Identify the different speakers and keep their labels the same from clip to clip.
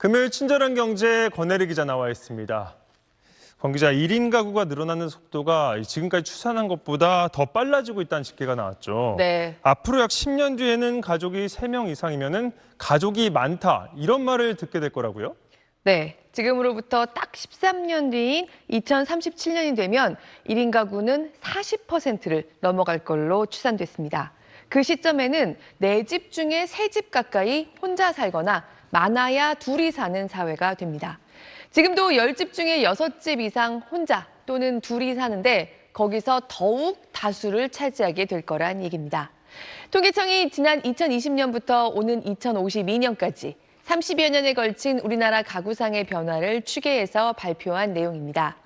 Speaker 1: 금요일 친절한 경제 권혜리 기자 나와 있습니다. 권 기자, 1인 가구가 늘어나는 속도가 지금까지 추산한 것보다 더 빨라지고 있다는 집계가 나왔죠.
Speaker 2: 네.
Speaker 1: 앞으로 약 10년 뒤에는 가족이 3명 이상이면은 가족이 많다, 이런 말을 듣게 될 거라고요?
Speaker 2: 네. 지금으로부터 딱 13년 뒤인 2037년이 되면 1인 가구는 40%를 넘어갈 걸로 추산됐습니다. 그 시점에는 4집 중에 3집 가까이 혼자 살거나 많아야 둘이 사는 사회가 됩니다. 지금도 10집 중에 6집 이상 혼자 또는 둘이 사는데 거기서 더욱 다수를 차지하게 될 거란 얘기입니다. 통계청이 지난 2020년부터 오는 2052년까지 30여 년에 걸친 우리나라 가구상의 변화를 추계해서 발표한 내용입니다.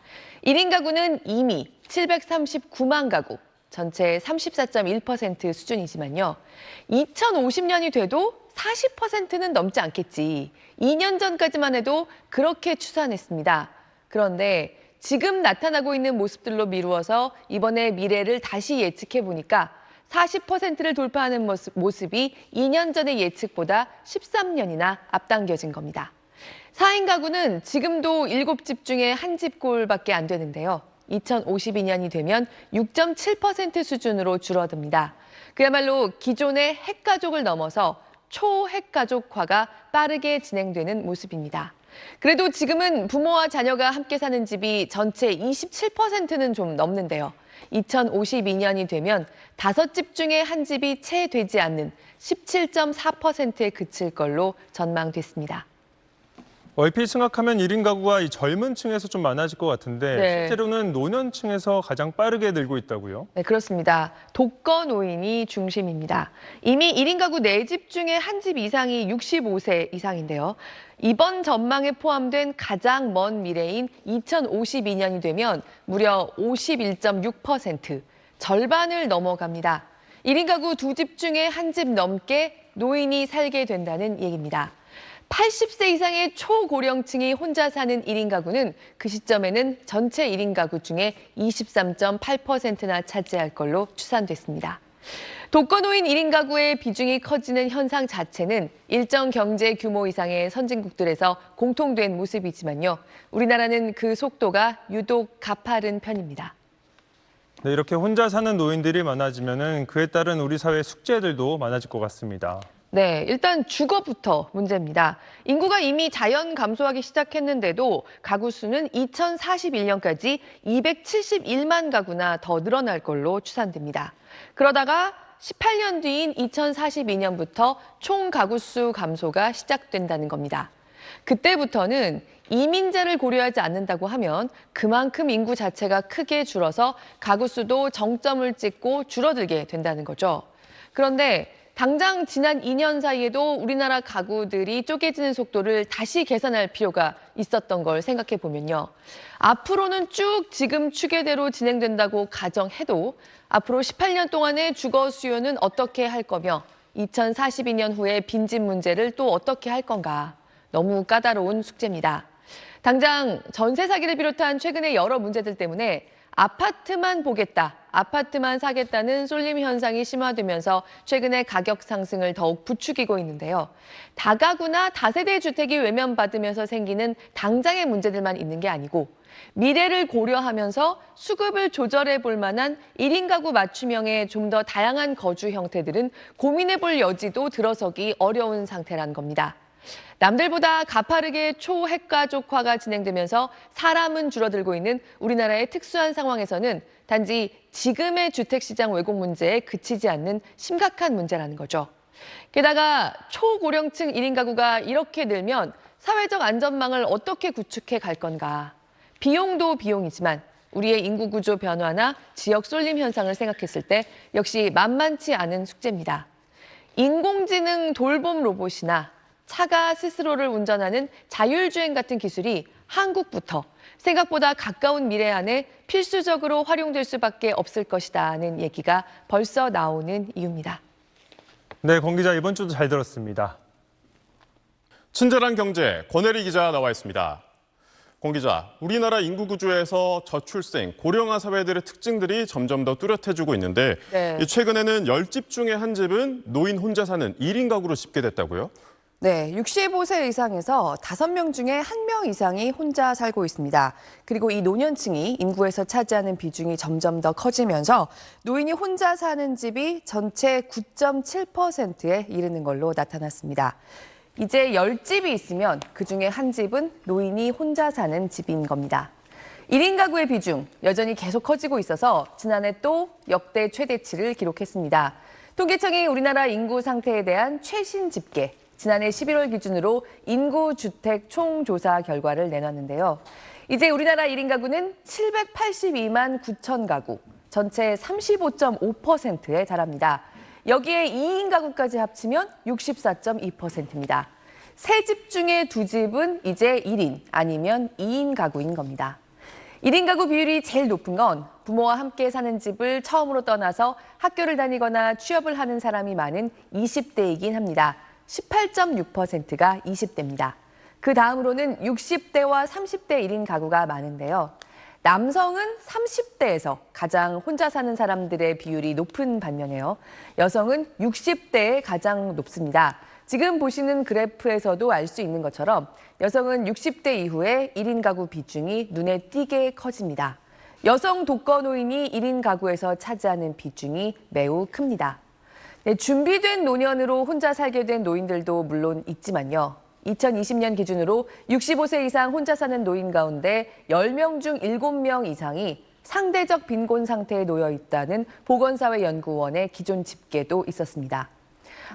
Speaker 2: 1인 가구는 이미 739만 가구, 전체의 34.1% 수준이지만요. 2050년이 돼도 40%는 넘지 않겠지. 2년 전까지만 해도 그렇게 추산했습니다. 그런데 지금 나타나고 있는 모습들로 미루어서 이번에 미래를 다시 예측해 보니까 40%를 돌파하는 모습이 2년 전의 예측보다 13년이나 앞당겨진 겁니다. 4인 가구는 지금도 7집 중에 1집꼴밖에 안 되는데요. 2052년이 되면 6.7% 수준으로 줄어듭니다. 그야말로 기존의 핵가족을 넘어서 초핵가족화가 빠르게 진행되는 모습입니다. 그래도 지금은 부모와 자녀가 함께 사는 집이 전체 27%는 좀 넘는데요. 2052년이 되면 5집 중에 1집이 채 되지 않는 17.4%에 그칠 걸로 전망됐습니다.
Speaker 1: 얼핏 생각하면 1인 가구가 이 젊은 층에서 좀 많아질 것 같은데
Speaker 2: 네.
Speaker 1: 실제로는 노년층에서 가장 빠르게 늘고 있다고요?
Speaker 2: 네, 그렇습니다. 독거노인이 중심입니다. 이미 1인 가구 4집 중에 1집 이상이 65세 이상인데요. 이번 전망에 포함된 가장 먼 미래인 2052년이 되면 무려 51.6%, 절반을 넘어갑니다. 1인 가구 2집 중에 1집 넘게 노인이 살게 된다는 얘기입니다. 80세 이상의 초고령층이 혼자 사는 1인 가구는 그 시점에는 전체 1인 가구 중에 23.8%나 차지할 걸로 추산됐습니다. 독거노인 1인 가구의 비중이 커지는 현상 자체는 일정 경제 규모 이상의 선진국들에서 공통된 모습이지만요. 우리나라는 그 속도가 유독 가파른 편입니다.
Speaker 1: 네, 이렇게 혼자 사는 노인들이 많아지면은 그에 따른 우리 사회 숙제들도 많아질 것 같습니다.
Speaker 2: 네, 일단 주거부터 문제입니다. 인구가 이미 자연 감소하기 시작했는데도 가구 수는 2041년까지 271만 가구나 더 늘어날 걸로 추산됩니다. 그러다가 18년 뒤인 2042년부터 총 가구 수 감소가 시작된다는 겁니다. 그때부터는 이민자를 고려하지 않는다고 하면 그만큼 인구 자체가 크게 줄어서 가구 수도 정점을 찍고 줄어들게 된다는 거죠. 그런데 당장 지난 2년 사이에도 우리나라 가구들이 쪼개지는 속도를 다시 계산할 필요가 있었던 걸 생각해 보면요. 앞으로는 쭉 지금 추계대로 진행된다고 가정해도 앞으로 18년 동안의 주거 수요는 어떻게 할 거며 2042년 후에 빈집 문제를 또 어떻게 할 건가. 너무 까다로운 숙제입니다. 당장 전세 사기를 비롯한 최근의 여러 문제들 때문에 아파트만 보겠다, 아파트만 사겠다는 쏠림 현상이 심화되면서 최근에 가격 상승을 더욱 부추기고 있는데요. 다가구나 다세대 주택이 외면받으면서 생기는 당장의 문제들만 있는 게 아니고 미래를 고려하면서 수급을 조절해 볼 만한 1인 가구 맞춤형의 좀 더 다양한 거주 형태들은 고민해 볼 여지도 들어서기 어려운 상태란 겁니다. 남들보다 가파르게 초핵가족화가 진행되면서 사람은 줄어들고 있는 우리나라의 특수한 상황에서는 단지 지금의 주택시장 왜곡 문제에 그치지 않는 심각한 문제라는 거죠. 게다가 초고령층 1인 가구가 이렇게 늘면 사회적 안전망을 어떻게 구축해 갈 건가. 비용도 비용이지만 우리의 인구 구조 변화나 지역 쏠림 현상을 생각했을 때 역시 만만치 않은 숙제입니다. 인공지능 돌봄 로봇이나 차가 스스로를 운전하는 자율주행 같은 기술이 한국부터 생각보다 가까운 미래 안에 필수적으로 활용될 수밖에 없을 것이다는 얘기가 벌써 나오는 이유입니다.
Speaker 1: 네, 권 기자 이번 주도 잘 들었습니다.
Speaker 3: 친절한 경제 권혜리 기자 나와 있습니다. 권 기자, 우리나라 인구 구조에서 저출생, 고령화 사회들의 특징들이 점점 더 뚜렷해지고 있는데
Speaker 2: 네.
Speaker 3: 최근에는 10집 중에 1집은 노인 혼자 사는 1인 가구로 집계됐다고요?
Speaker 2: 네, 65세 이상에서 5명 중에 1명 이상이 혼자 살고 있습니다. 그리고 이 노년층이 인구에서 차지하는 비중이 점점 더 커지면서 노인이 혼자 사는 집이 전체 9.7%에 이르는 걸로 나타났습니다. 이제 10집이 있으면 그중에 한 집은 노인이 혼자 사는 집인 겁니다. 1인 가구의 비중 여전히 계속 커지고 있어서 지난해 또 역대 최대치를 기록했습니다. 통계청이 우리나라 인구 상태에 대한 최신 집계, 지난해 11월 기준으로 인구 주택 총조사 결과를 내놨는데요. 이제 우리나라 1인 가구는 782만 9천 가구, 전체 35.5%에 달합니다. 여기에 2인 가구까지 합치면 64.2%입니다. 3집 중에 2집은 이제 1인 아니면 2인 가구인 겁니다. 1인 가구 비율이 제일 높은 건 부모와 함께 사는 집을 처음으로 떠나서 학교를 다니거나 취업을 하는 사람이 많은 20대이긴 합니다. 18.6%가 20대입니다. 그 다음으로는 60대와 30대 1인 가구가 많은데요. 남성은 30대에서 가장 혼자 사는 사람들의 비율이 높은 반면에요. 여성은 60대에 가장 높습니다. 지금 보시는 그래프에서도 알 수 있는 것처럼 여성은 60대 이후에 1인 가구 비중이 눈에 띄게 커집니다. 여성 독거노인이 1인 가구에서 차지하는 비중이 매우 큽니다. 네, 준비된 노년으로 혼자 살게 된 노인들도 물론 있지만요. 2020년 기준으로 65세 이상 혼자 사는 노인 가운데 10명 중 7명 이상이 상대적 빈곤 상태에 놓여 있다는 보건사회연구원의 기존 집계도 있었습니다.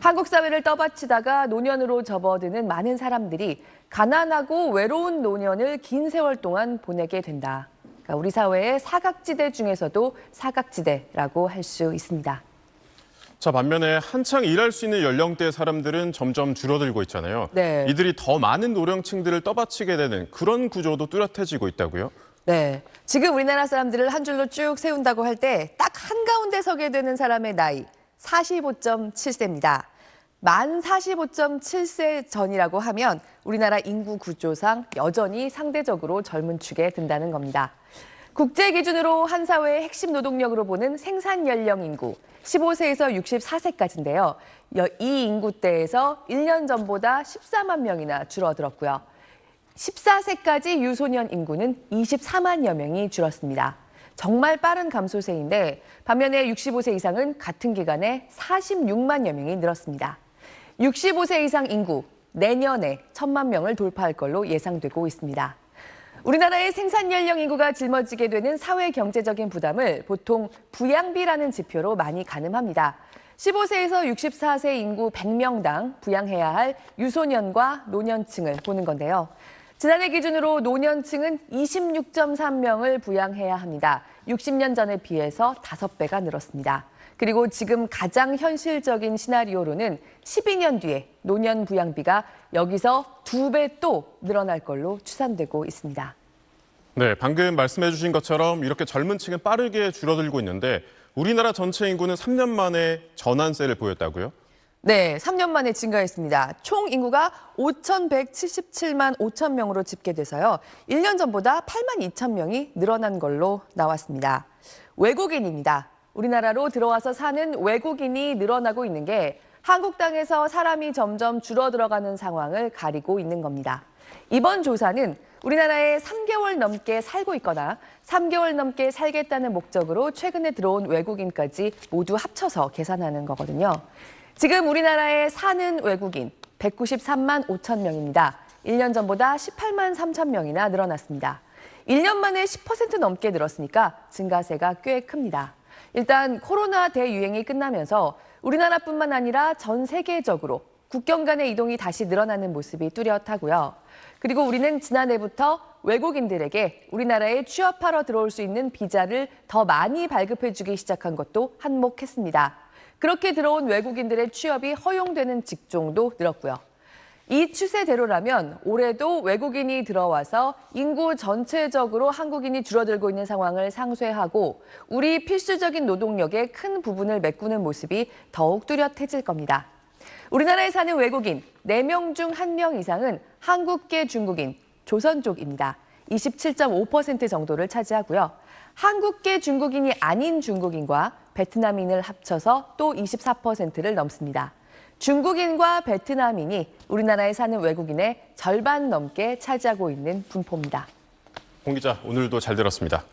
Speaker 2: 한국 사회를 떠받치다가 노년으로 접어드는 많은 사람들이 가난하고 외로운 노년을 긴 세월 동안 보내게 된다. 그러니까 우리 사회의 사각지대 중에서도 사각지대라고 할 수 있습니다.
Speaker 3: 자, 반면에 한창 일할 수 있는 연령대의 사람들은 점점 줄어들고 있잖아요.
Speaker 2: 네.
Speaker 3: 이들이 더 많은 노령층들을 떠받치게 되는 그런 구조도 뚜렷해지고 있다고요?
Speaker 2: 네, 지금 우리나라 사람들을 한 줄로 쭉 세운다고 할 때 딱 한가운데 서게 되는 사람의 나이 45.7세입니다. 만 45.7세 전이라고 하면 우리나라 인구 구조상 여전히 상대적으로 젊은 축에 든다는 겁니다. 국제 기준으로 한 사회의 핵심 노동력으로 보는 생산 연령 인구 15세에서 64세까지인데요. 이 인구대에서 1년 전보다 14만 명이나 줄어들었고요. 14세까지 유소년 인구는 24만여 명이 줄었습니다. 정말 빠른 감소세인데 반면에 65세 이상은 같은 기간에 46만여 명이 늘었습니다. 65세 이상 인구 내년에 1,000만 명을 돌파할 걸로 예상되고 있습니다. 우리나라의 생산 연령 인구가 짊어지게 되는 사회 경제적인 부담을 보통 부양비라는 지표로 많이 가늠합니다. 15세에서 64세 인구 100명당 부양해야 할 유소년과 노년층을 보는 건데요. 지난해 기준으로 노년층은 26.3명을 부양해야 합니다. 60년 전에 비해서 5배가 늘었습니다. 그리고 지금 가장 현실적인 시나리오로는 12년 뒤에 노년 부양비가 여기서 2배 또 늘어날 걸로 추산되고 있습니다.
Speaker 3: 네, 방금 말씀해 주신 것처럼 이렇게 젊은 층은 빠르게 줄어들고 있는데 우리나라 전체 인구는 3년 만에 전환세를 보였다고요?
Speaker 2: 네, 3년 만에 증가했습니다. 총 인구가 5,177만 5천 명으로 집계돼서요. 1년 전보다 8만 2천 명이 늘어난 걸로 나왔습니다. 외국인입니다. 우리나라로 들어와서 사는 외국인이 늘어나고 있는 게 한국 땅에서 사람이 점점 줄어들어가는 상황을 가리고 있는 겁니다. 이번 조사는 우리나라에 3개월 넘게 살고 있거나 3개월 넘게 살겠다는 목적으로 최근에 들어온 외국인까지 모두 합쳐서 계산하는 거거든요. 지금 우리나라에 사는 외국인 193만 5천 명입니다. 1년 전보다 18만 3천 명이나 늘어났습니다. 1년 만에 10% 넘게 늘었으니까 증가세가 꽤 큽니다. 일단 코로나 대유행이 끝나면서 우리나라뿐만 아니라 전 세계적으로 국경 간의 이동이 다시 늘어나는 모습이 뚜렷하고요. 그리고 우리는 지난해부터 외국인들에게 우리나라에 취업하러 들어올 수 있는 비자를 더 많이 발급해주기 시작한 것도 한몫했습니다. 그렇게 들어온 외국인들의 취업이 허용되는 직종도 늘었고요. 이 추세대로라면 올해도 외국인이 들어와서 인구 전체적으로 한국인이 줄어들고 있는 상황을 상쇄하고 우리 필수적인 노동력의 큰 부분을 메꾸는 모습이 더욱 뚜렷해질 겁니다. 우리나라에 사는 외국인 4명 중 1명 이상은 한국계 중국인, 조선족입니다. 27.5% 정도를 차지하고요. 한국계 중국인이 아닌 중국인과 베트남인을 합쳐서 또 24%를 넘습니다. 중국인과 베트남인이 우리나라에 사는 외국인의 절반 넘게 차지하고 있는 분포입니다.
Speaker 3: 공 기자, 오늘도 잘 들었습니다.